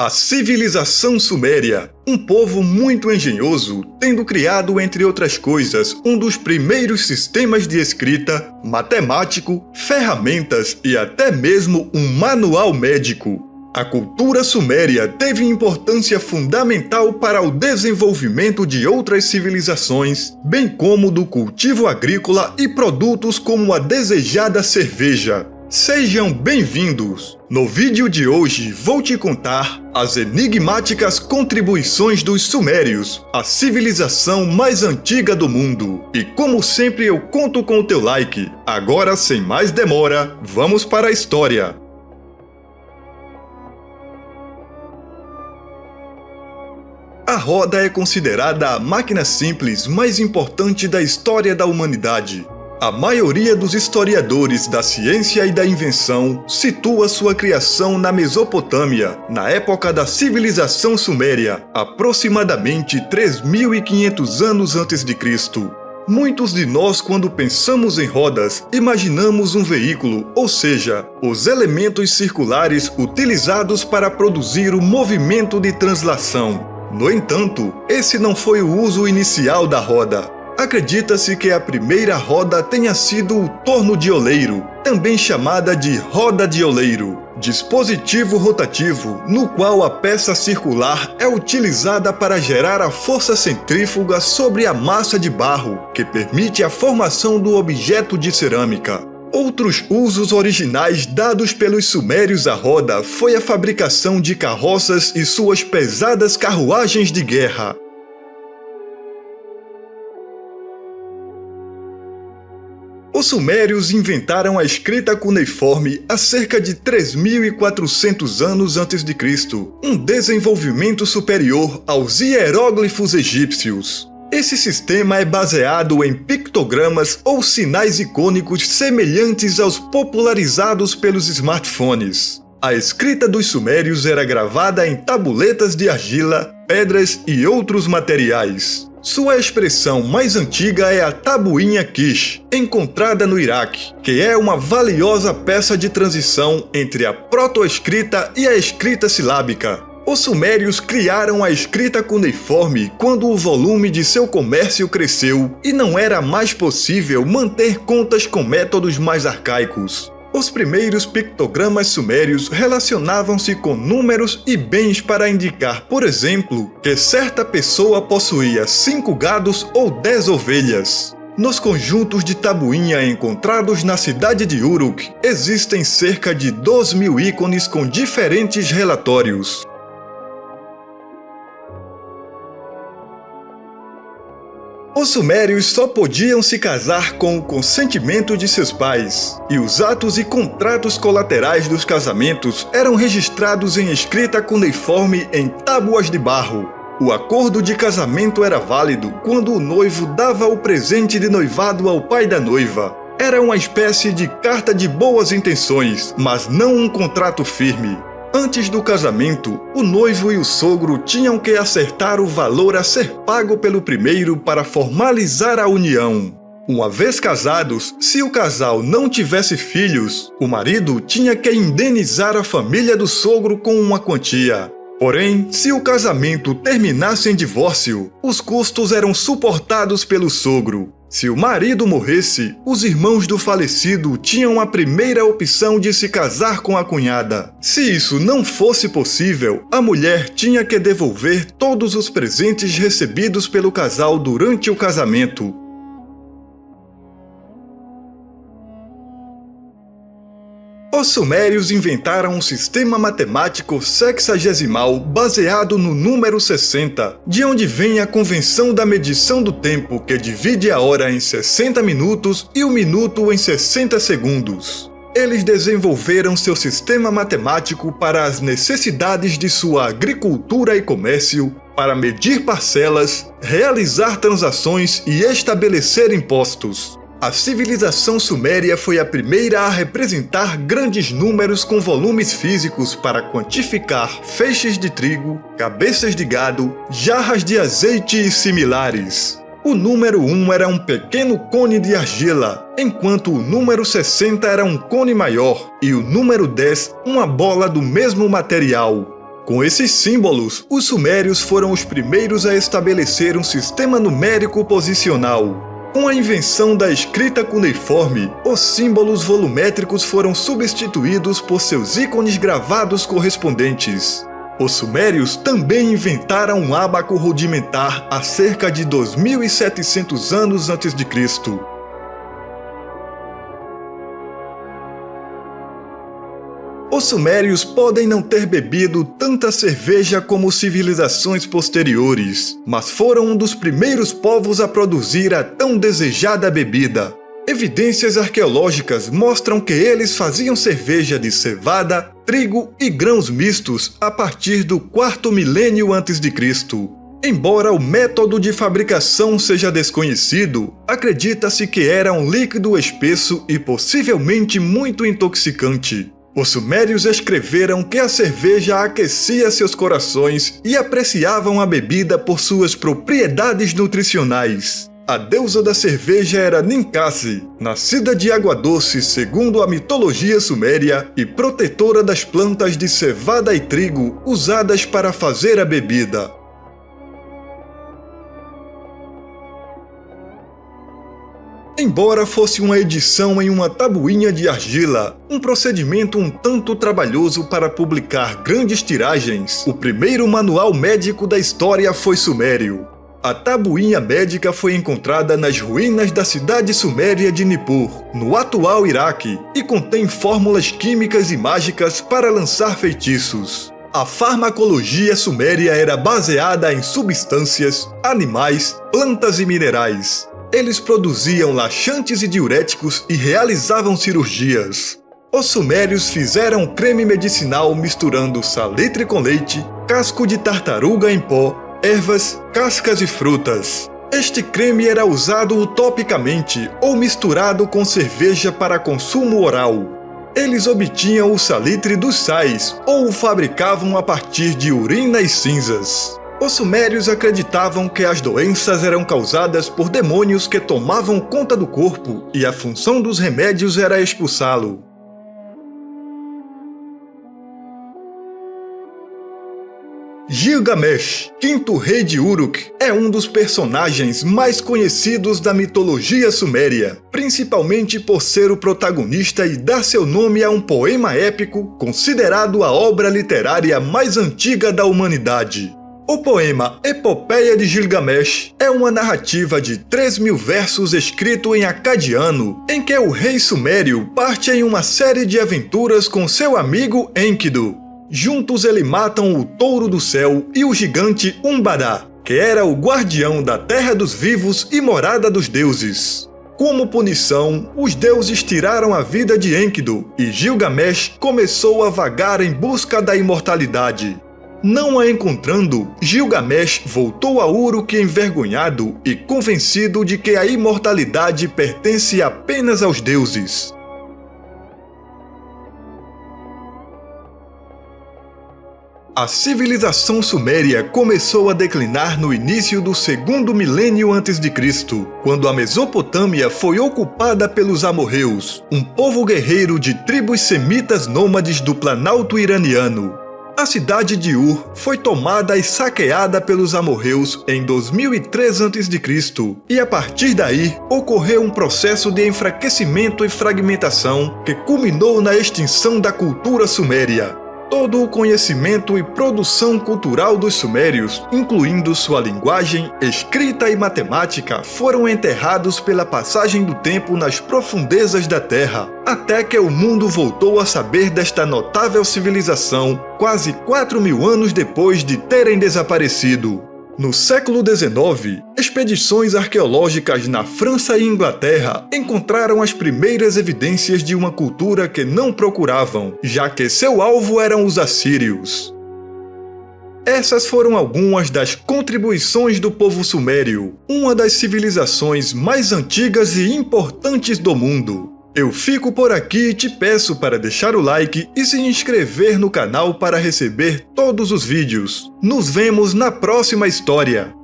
A civilização suméria, um povo muito engenhoso, tendo criado, entre outras coisas, um dos primeiros sistemas de escrita, matemático, ferramentas e até mesmo um manual médico. A cultura suméria teve importância fundamental para o desenvolvimento de outras civilizações, bem como do cultivo agrícola e produtos como a desejada cerveja. Sejam bem-vindos! No vídeo de hoje vou te contar as enigmáticas contribuições dos sumérios, a civilização mais antiga do mundo. E como sempre eu conto com o teu like. Agora, sem mais demora, vamos para a história. A roda é considerada a máquina simples mais importante da história da humanidade. A maioria dos historiadores da ciência e da invenção situa sua criação na Mesopotâmia, na época da civilização suméria, aproximadamente 3.500 anos antes de Cristo. Muitos de nós, quando pensamos em rodas, imaginamos um veículo, ou seja, os elementos circulares utilizados para produzir o movimento de translação. No entanto, esse não foi o uso inicial da roda. Acredita-se que a primeira roda tenha sido o torno de oleiro, também chamada de roda de oleiro, dispositivo rotativo no qual a peça circular é utilizada para gerar a força centrífuga sobre a massa de barro, que permite a formação do objeto de cerâmica. Outros usos originais dados pelos sumérios à roda foi a fabricação de carroças e suas pesadas carruagens de guerra. Os sumérios inventaram a escrita cuneiforme há cerca de 3.400 anos antes de Cristo, um desenvolvimento superior aos hieróglifos egípcios. Esse sistema é baseado em pictogramas ou sinais icônicos semelhantes aos popularizados pelos smartphones. A escrita dos sumérios era gravada em tabuletas de argila, pedras e outros materiais. Sua expressão mais antiga é a tabuinha Kish, encontrada no Iraque, que é uma valiosa peça de transição entre a protoescrita e a escrita silábica. Os sumérios criaram a escrita cuneiforme quando o volume de seu comércio cresceu e não era mais possível manter contas com métodos mais arcaicos. Os primeiros pictogramas sumérios relacionavam-se com números e bens para indicar, por exemplo, que certa pessoa possuía 5 gados ou 10 ovelhas. Nos conjuntos de tabuinha encontrados na cidade de Uruk, existem cerca de 2.000 ícones com diferentes relatórios. Os sumérios só podiam se casar com o consentimento de seus pais, e os atos e contratos colaterais dos casamentos eram registrados em escrita cuneiforme em tábuas de barro. O acordo de casamento era válido quando o noivo dava o presente de noivado ao pai da noiva. Era uma espécie de carta de boas intenções, mas não um contrato firme. Antes do casamento, o noivo e o sogro tinham que acertar o valor a ser pago pelo primeiro para formalizar a união. Uma vez casados, se o casal não tivesse filhos, o marido tinha que indenizar a família do sogro com uma quantia. Porém, se o casamento terminasse em divórcio, os custos eram suportados pelo sogro. Se o marido morresse, os irmãos do falecido tinham a primeira opção de se casar com a cunhada. Se isso não fosse possível, a mulher tinha que devolver todos os presentes recebidos pelo casal durante o casamento. Os sumérios inventaram um sistema matemático sexagesimal baseado no número 60, de onde vem a convenção da medição do tempo, que divide a hora em 60 minutos e o minuto em 60 segundos. Eles desenvolveram seu sistema matemático para as necessidades de sua agricultura e comércio, para medir parcelas, realizar transações e estabelecer impostos. A civilização suméria foi a primeira a representar grandes números com volumes físicos para quantificar feixes de trigo, cabeças de gado, jarras de azeite e similares. O número 1 era um pequeno cone de argila, enquanto o número 60 era um cone maior e o número 10 uma bola do mesmo material. Com esses símbolos, os sumérios foram os primeiros a estabelecer um sistema numérico posicional. Com a invenção da escrita cuneiforme, os símbolos volumétricos foram substituídos por seus ícones gravados correspondentes. Os sumérios também inventaram um ábaco rudimentar há cerca de 2.700 anos antes de Cristo. Os sumérios podem não ter bebido tanta cerveja como civilizações posteriores, mas foram um dos primeiros povos a produzir a tão desejada bebida. Evidências arqueológicas mostram que eles faziam cerveja de cevada, trigo e grãos mistos a partir do 4º milênio antes de Cristo. Embora o método de fabricação seja desconhecido, acredita-se que era um líquido espesso e possivelmente muito intoxicante. Os sumérios escreveram que a cerveja aquecia seus corações e apreciavam a bebida por suas propriedades nutricionais. A deusa da cerveja era Ninkasi, nascida de água doce segundo a mitologia suméria e protetora das plantas de cevada e trigo usadas para fazer a bebida. Embora fosse uma edição em uma tabuinha de argila, um procedimento um tanto trabalhoso para publicar grandes tiragens, o primeiro manual médico da história foi sumério. A tabuinha médica foi encontrada nas ruínas da cidade suméria de Nippur, no atual Iraque, e contém fórmulas químicas e mágicas para lançar feitiços. A farmacologia suméria era baseada em substâncias, animais, plantas e minerais. Eles produziam laxantes e diuréticos e realizavam cirurgias. Os sumérios fizeram um creme medicinal misturando salitre com leite, casco de tartaruga em pó, ervas, cascas e frutas. Este creme era usado topicamente ou misturado com cerveja para consumo oral. Eles obtinham o salitre dos sais ou o fabricavam a partir de urina e cinzas. Os sumérios acreditavam que as doenças eram causadas por demônios que tomavam conta do corpo e a função dos remédios era expulsá-lo. Gilgamesh, quinto rei de Uruk, é um dos personagens mais conhecidos da mitologia suméria, principalmente por ser o protagonista e dar seu nome a um poema épico considerado a obra literária mais antiga da humanidade. O poema Epopeia de Gilgamesh é uma narrativa de 3.000 versos escrito em acadiano, em que o rei sumério parte em uma série de aventuras com seu amigo Enkidu. Juntos eles matam o touro do céu e o gigante Umbara, que era o guardião da terra dos vivos e morada dos deuses. Como punição, os deuses tiraram a vida de Enkidu e Gilgamesh começou a vagar em busca da imortalidade. Não a encontrando, Gilgamesh voltou a Uruk envergonhado e convencido de que a imortalidade pertence apenas aos deuses. A civilização suméria começou a declinar no início do 2º milênio antes de Cristo, quando a Mesopotâmia foi ocupada pelos amorreus, um povo guerreiro de tribos semitas nômades do Planalto iraniano. A cidade de Ur foi tomada e saqueada pelos amorreus em 2003 a.C. e a partir daí ocorreu um processo de enfraquecimento e fragmentação que culminou na extinção da cultura suméria. Todo o conhecimento e produção cultural dos sumérios, incluindo sua linguagem, escrita e matemática, foram enterrados pela passagem do tempo nas profundezas da Terra, até que o mundo voltou a saber desta notável civilização quase 4.000 anos depois de terem desaparecido. No século XIX, expedições arqueológicas na França e Inglaterra encontraram as primeiras evidências de uma cultura que não procuravam, já que seu alvo eram os assírios. Essas foram algumas das contribuições do povo sumério, uma das civilizações mais antigas e importantes do mundo. Eu fico por aqui e te peço para deixar o like e se inscrever no canal para receber todos os vídeos. Nos vemos na próxima história!